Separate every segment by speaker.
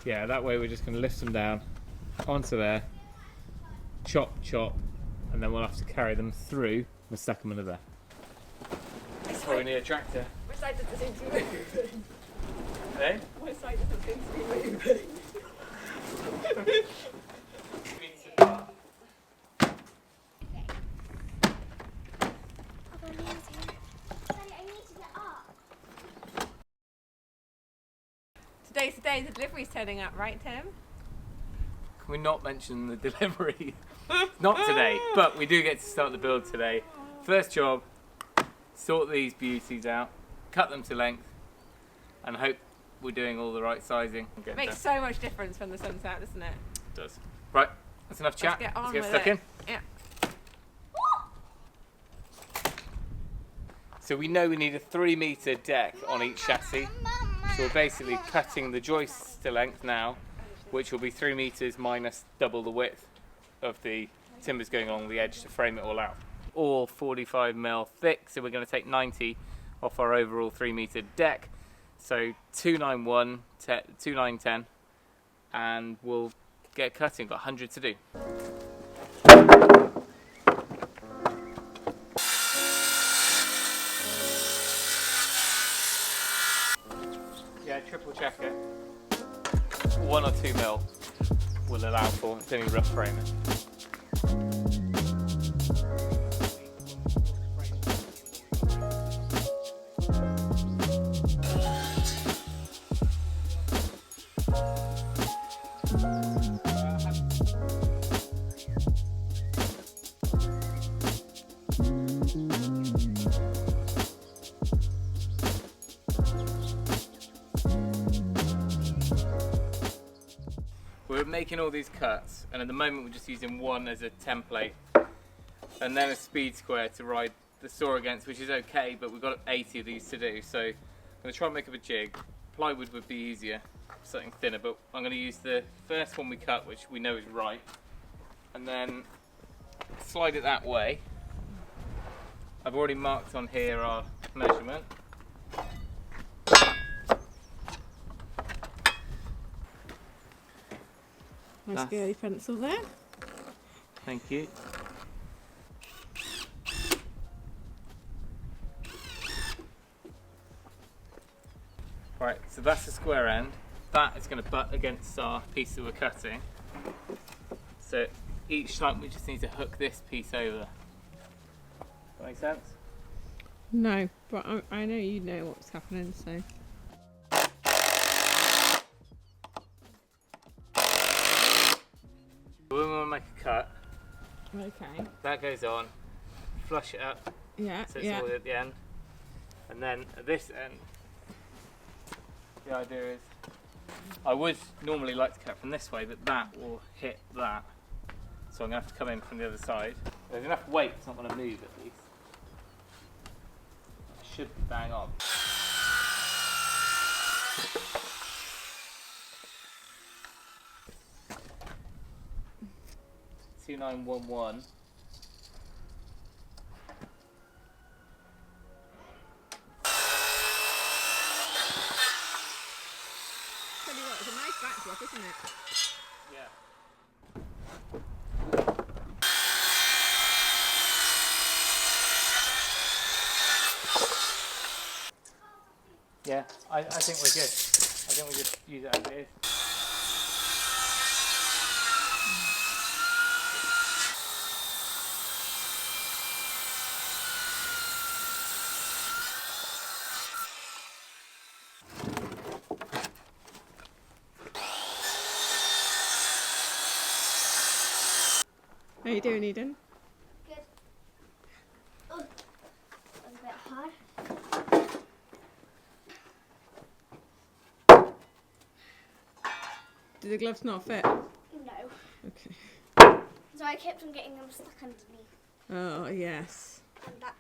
Speaker 1: Yeah, that way we're just going to lift them down onto there, chop, and then we'll have to carry them through and stack them under there. That's why we need a tractor.
Speaker 2: Which side does it seem to be moving?
Speaker 1: Eh?
Speaker 2: Which side does it seem to be moving? Today's the day the delivery's turning up, right, Tim?
Speaker 1: Can we not mention the delivery? Not today, but we do get to start the build today. First job, sort these beauties out, cut them to length, and hope we're doing all the right sizing.
Speaker 2: It makes so much difference when the sun's out, doesn't it?
Speaker 1: It does. Right, that's enough chat.
Speaker 2: Let's
Speaker 1: get stuck in.
Speaker 2: Yeah.
Speaker 1: So we know we need a 3-metre deck on each chassis. So we're basically cutting the joists to length now, which will be 3 metres minus double the width of the timbers going along the edge to frame it all out. All 45mm thick, so we're going to take 90 off our overall 3-metre deck. So 291, 2910, and we'll get cutting. Got 100 to do. Yeah, triple check it. 1 or 2 mil will allow for. It's only rough framing. We're making all these cuts, and at the moment we're just using one as a template and then a speed square to ride the saw against, which is okay, but we've got 80 of these to do, so I'm going to try and make up a jig. Plywood would be easier, something thinner, but I'm going to use the first one we cut, which we know is right, and then slide it that way. I've already marked on here our measurement.
Speaker 2: Nice girly pencil there.
Speaker 1: Thank you. Right, so that's the square end. That is going to butt against our piece that we're cutting. So each time we just need to hook this piece over. Does that make sense?
Speaker 2: No, but I know you know what's happening, so.
Speaker 1: When we want to make a cut,
Speaker 2: Okay.
Speaker 1: that goes on, flush it up,
Speaker 2: Yeah,
Speaker 1: so it's
Speaker 2: yeah.
Speaker 1: all at the end. And then at this end, the idea is, I would normally like to cut from this way, but that will hit that. So I'm going to have to come in from the other side. There's enough weight, it's not going to move at least. It should be bang on. Two 911.
Speaker 2: Tell you what, it's a nice backdrop, isn't it?
Speaker 1: Yeah. Yeah, I think we're good. I think we just use it as it is.
Speaker 2: How you doing, Eden?
Speaker 3: Good. Oh, that was a bit hard.
Speaker 2: Did the gloves not fit?
Speaker 3: No.
Speaker 2: Okay.
Speaker 3: So I kept on getting them stuck underneath.
Speaker 2: Oh, yes.
Speaker 3: And that.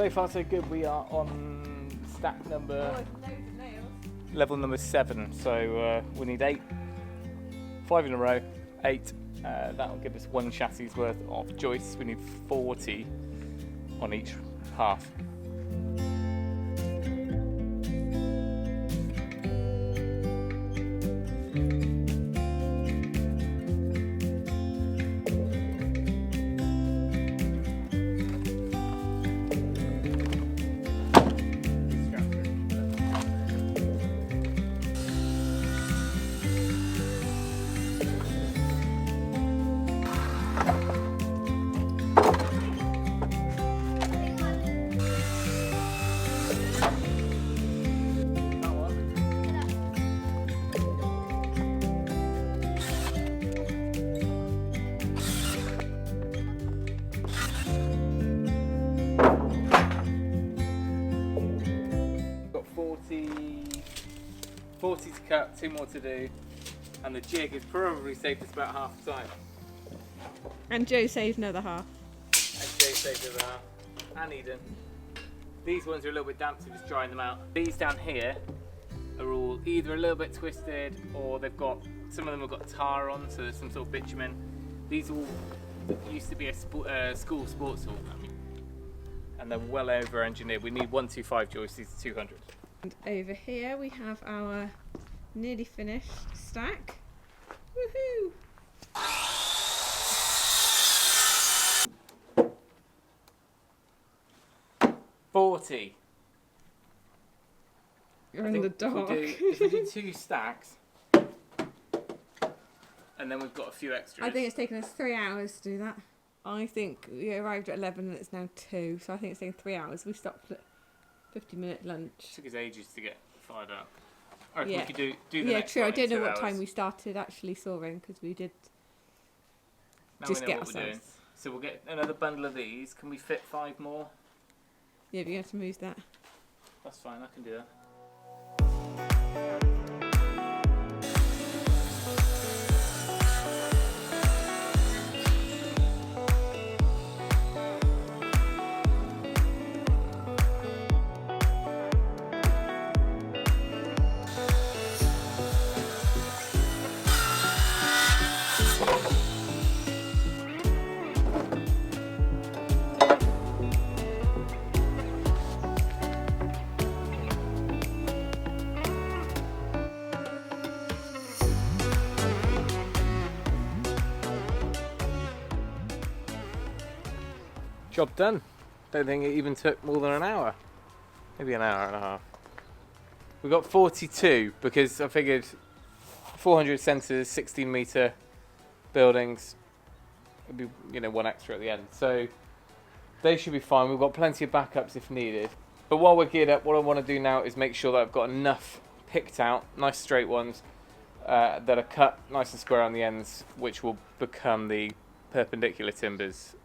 Speaker 1: So far so good. We are on stack number level number 7. So we need 8, 5 in a row, 8. That will give us 1 chassis worth of joists. We need 40 on each half. Got 40 to cut, 2 more to do, and the jig has probably saved us about half the time.
Speaker 2: And Joe saved another half.
Speaker 1: And Jay saved us half, and Eden. These ones are a little bit damp, so just drying them out. These down here are all either a little bit twisted, or they've got, some of them have got tar on, so there's some sort of bitumen. These all used to be a school sports hall, and they're well over engineered. We need 125 joists, these are 200.
Speaker 2: And over here we have our nearly finished stack. Woohoo!
Speaker 1: $40.
Speaker 2: You're in the dark.
Speaker 1: If we do 2 stacks, and then we've got a few extras.
Speaker 2: I think it's taken us 3 hours to do that. I think we arrived at 11 and it's now 2, so I think it's taken 3 hours. We stopped at 50-minute lunch.
Speaker 1: It took us ages to get fired up. I reckon
Speaker 2: Yeah.
Speaker 1: we could do the
Speaker 2: Yeah,
Speaker 1: next
Speaker 2: true.
Speaker 1: one
Speaker 2: I
Speaker 1: in
Speaker 2: don't know
Speaker 1: 2
Speaker 2: what
Speaker 1: hours.
Speaker 2: time we started actually soaring because we did
Speaker 1: Now
Speaker 2: just
Speaker 1: we know
Speaker 2: get
Speaker 1: what we're doing.
Speaker 2: ourselves.
Speaker 1: So we'll get another bundle of these. Can we fit 5 more?
Speaker 2: Yeah, but you have to move that.
Speaker 1: That's fine, I can do that. Job done. Don't think it even took more than an hour. Maybe an hour and a half. We got 42 because I figured 400 sensors, 16-meter buildings. It'd be, you know, 1 extra at the end. So they should be fine. We've got plenty of backups if needed. But while we're geared up, what I want to do now is make sure that I've got enough picked out, nice straight ones, that are cut nice and square on the ends, which will become the perpendicular timbers,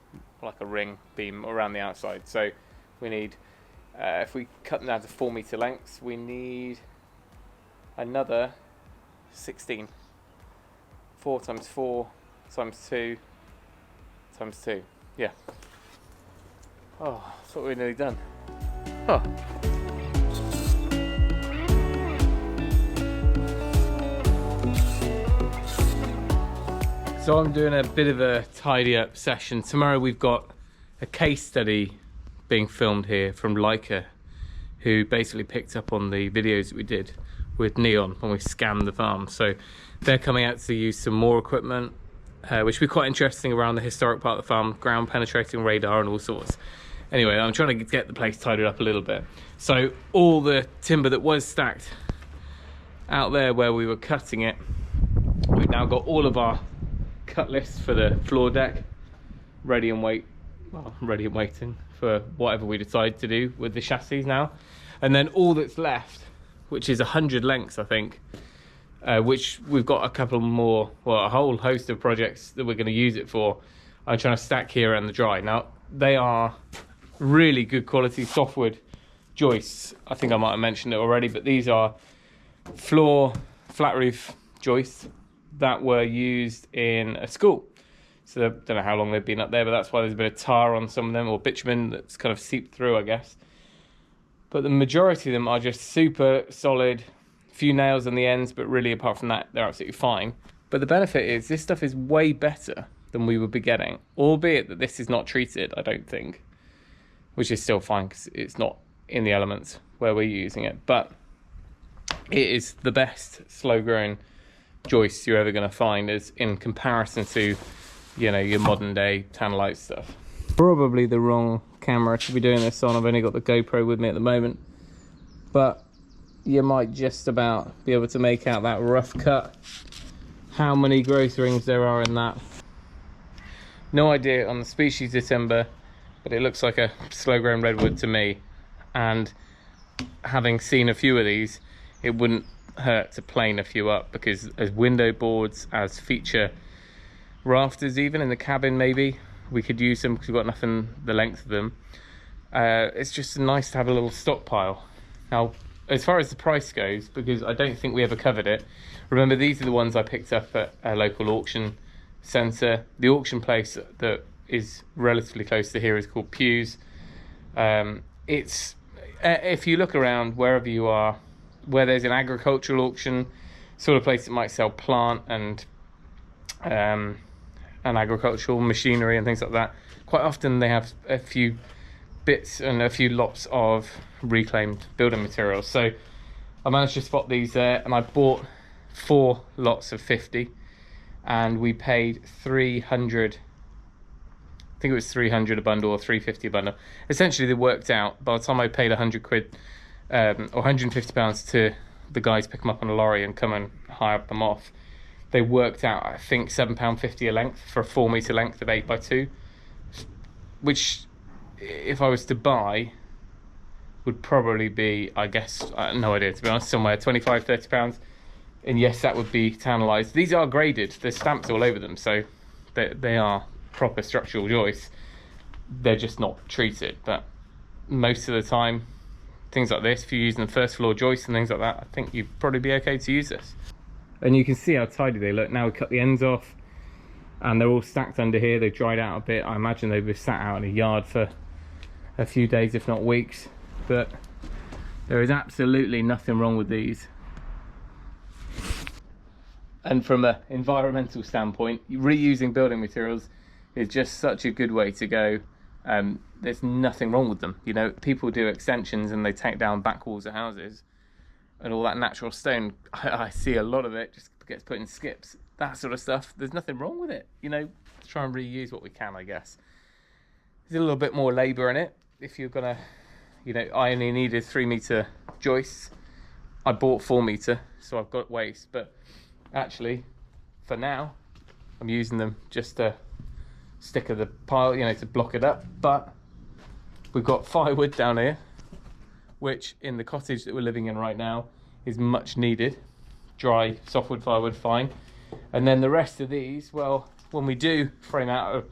Speaker 1: like a ring beam around the outside. So we need, if we cut them down to 4 meter lengths, we need another 16. 4 times 4 times 2 times 2. Yeah. Oh, I thought we were nearly done. Oh. So I'm doing a bit of a tidy up session. Tomorrow we've got a case study being filmed here from Leica, who basically picked up on the videos that we did with Neon when we scanned the farm. So they're coming out to use some more equipment, which will be quite interesting around the historic part of the farm, ground penetrating radar and all sorts. Anyway, I'm trying to get the place tidied up a little bit. So all the timber that was stacked out there where we were cutting it, we've now got all of our cut lists for the floor deck ready and waiting for whatever we decide to do with the chassis now. And then all that's left, which is 100 lengths I think, which we've got a couple more, well, a whole host of projects that we're going to use it for. I'm trying to stack here and the dry. Now they are really good quality softwood joists. I think I might have mentioned it already, but these are floor flat roof joists that were used in a school. So I don't know how long they've been up there, but that's why there's a bit of tar on some of them, or bitumen that's kind of seeped through, I guess. But the majority of them are just super solid, few nails on the ends, but really apart from that, they're absolutely fine. But the benefit is this stuff is way better than we would be getting, albeit that this is not treated, I don't think, which is still fine because it's not in the elements where we're using it. But it is the best slow-growing joist you're ever going to find, as in comparison to, you know, your modern day Tanlite stuff. Probably the wrong camera to be doing this on. I've only got the GoPro with me at the moment, but you might just about be able to make out that rough cut, how many growth rings there are in that. No idea on the species of timber, but it looks like a slow-growing redwood to me. And having seen a few of these, it wouldn't hurt to plane a few up, because as window boards, as feature rafters, even in the cabin, maybe we could use them because we've got nothing the length of them. It's just nice to have a little stockpile. Now, as far as the price goes, because I don't think we ever covered it, remember these are the ones I picked up at a local auction centre. The auction place that is relatively close to here is called Pew's. It's if you look around wherever you are, where there's an agricultural auction, sort of place that might sell plant and agricultural machinery and things like that, quite often they have a few bits and a few lots of reclaimed building materials. So I managed to spot these there, and I bought 4 lots of 50, and we paid 300, I think it was 300 a bundle or 350 a bundle. Essentially they worked out, by the time I paid 100 quid or 150 pounds to the guys pick them up on a lorry and come and hire them off, they worked out, I think, £7.50 a length for a 4 metre length of 8x2, which if I was to buy would probably be, I guess, no idea to be honest, somewhere £25-30. And yes, that would be Tanalised. These are graded, there's stamps all over them, so they are proper structural joists. They're just not treated. But most of the time, things like this, if you're using the first floor joists and things like that, I think you'd probably be okay to use this. And you can see how tidy they look. Now we cut the ends off and they're all stacked under here. They've dried out a bit. I imagine they've been sat out in a yard for a few days, if not weeks. But there is absolutely nothing wrong with these. And from an environmental standpoint, reusing building materials is just such a good way to go. There's nothing wrong with them. You know, people do extensions and they take down back walls of houses, and all that natural stone, I see a lot of it just gets put in skips. That sort of stuff, there's nothing wrong with it. You know, let's try and reuse what we can, I guess. There's a little bit more labour in it. If you're gonna, you know, I only needed 3 metre joists. I bought 4 metre, so I've got waste. But actually, for now, I'm using them just to stick of the pile, you know, to block it up. But we've got firewood down here, which in the cottage that we're living in right now is much needed. Dry softwood firewood, fine. And then the rest of these, well, when we do frame out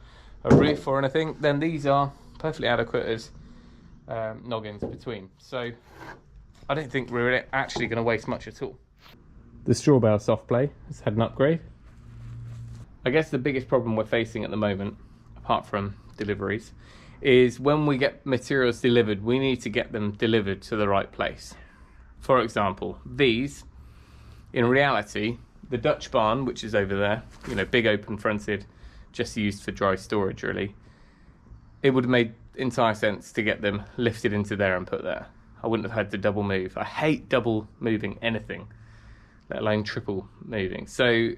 Speaker 1: a roof or anything, then these are perfectly adequate as noggins between. So I don't think we're actually going to waste much at all. The straw bale soft play has had an upgrade. I guess the biggest problem we're facing at the moment, apart from deliveries, is when we get materials delivered, we need to get them delivered to the right place. For example, these, in reality, the Dutch barn, which is over there, you know, big open fronted, just used for dry storage really, it would have made entire sense to get them lifted into there and put there. I wouldn't have had to double move. I hate double moving anything, let alone triple moving. So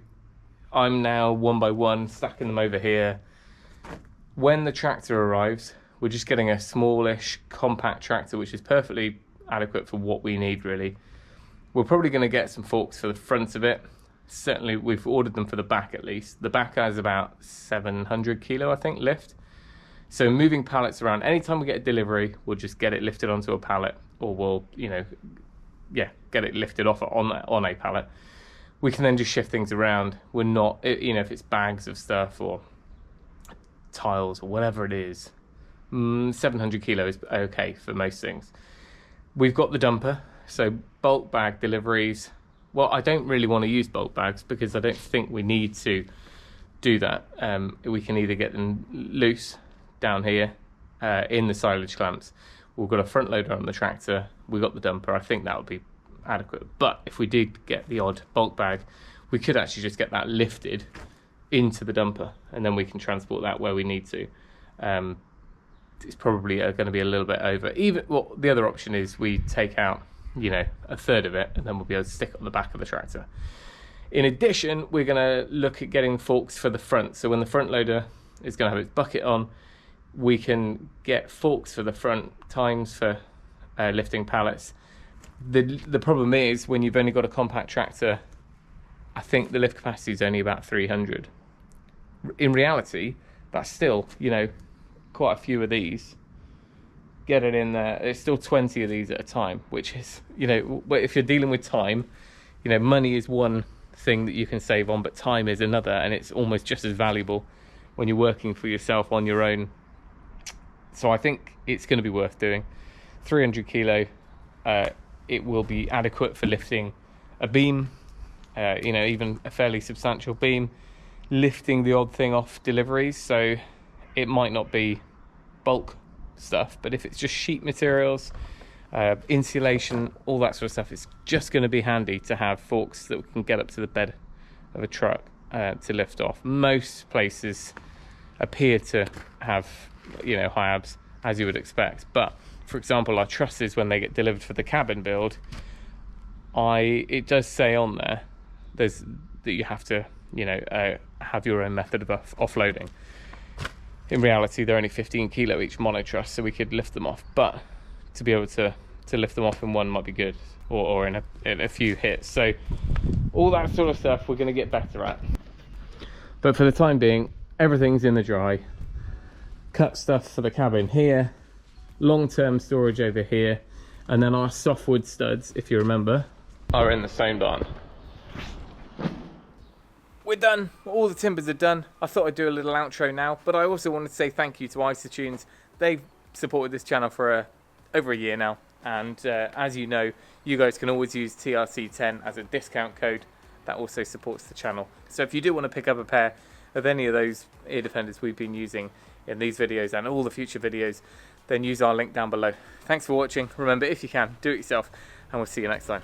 Speaker 1: I'm now one by one stacking them over here. When the tractor arrives, we're just getting a smallish compact tractor, which is perfectly adequate for what we need really. We're probably going to get some forks for the front of it. Certainly we've ordered them for the back at least. The back has about 700 kilo, I think, lift. So moving pallets around, anytime we get a delivery, we'll just get it lifted onto a pallet, or we'll, you know, yeah, get it lifted off on a pallet. We can then just shift things around. We're not, you know, if it's bags of stuff or tiles or whatever it is, 700 kilo is okay for most things. We've got the dumper, so bulk bag deliveries. Well, I don't really want to use bulk bags because I don't think we need to do that, we can either get them loose down here in the silage clamps. We've got a front loader on the tractor, we've got the dumper. I think that would be adequate. But if we did get the odd bulk bag, we could actually just get that lifted into the dumper, and then we can transport that where we need to. It's probably going to be a little bit over. Even well, the other option is we take out, you know, a third of it, and then we'll be able to stick it on the back of the tractor. In addition, we're going to look at getting forks for the front. So when the front loader is going to have its bucket on, we can get forks for the front, times for lifting pallets. The problem is, when you've only got a compact tractor, I think the lift capacity is only about 300. In reality, that's still, you know, quite a few of these. Get it in there. There's still 20 of these at a time, which is, you know, if you're dealing with time, you know, money is one thing that you can save on, but time is another, and it's almost just as valuable when you're working for yourself on your own. So I think it's going to be worth doing. 300 kilo, it will be adequate for lifting a beam, you know, even a fairly substantial beam, lifting the odd thing off deliveries. So it might not be bulk stuff, but if it's just sheet materials, insulation, all that sort of stuff, it's just going to be handy to have forks that we can get up to the bed of a truck to lift off. Most places appear to have, you know, HIABs, as you would expect, but for example, our trusses, when they get delivered for the cabin build, it does say on there that you have to, you know, have your own method of offloading. In reality, they're only 15 kilo each mono truss, so we could lift them off, but to be able to lift them off in one might be good, or in a few hits. So all that sort of stuff we're going to get better at, but for the time being, everything's in the dry. Cut stuff for the cabin here, long-term storage over here, and then our softwood studs, if you remember, are in the sewn barn. We're done. All the timbers are done. I thought I'd do a little outro now, but I also wanted to say thank you to Isotunes. They've supported this channel for over a year now, and as you know, you guys can always use TRC10 as a discount code. That also supports the channel. So if you do want to pick up a pair of any of those ear defenders we've been using in these videos and all the future videos, then use our link down below. Thanks for watching. Remember, if you can, do it yourself, and we'll see you next time.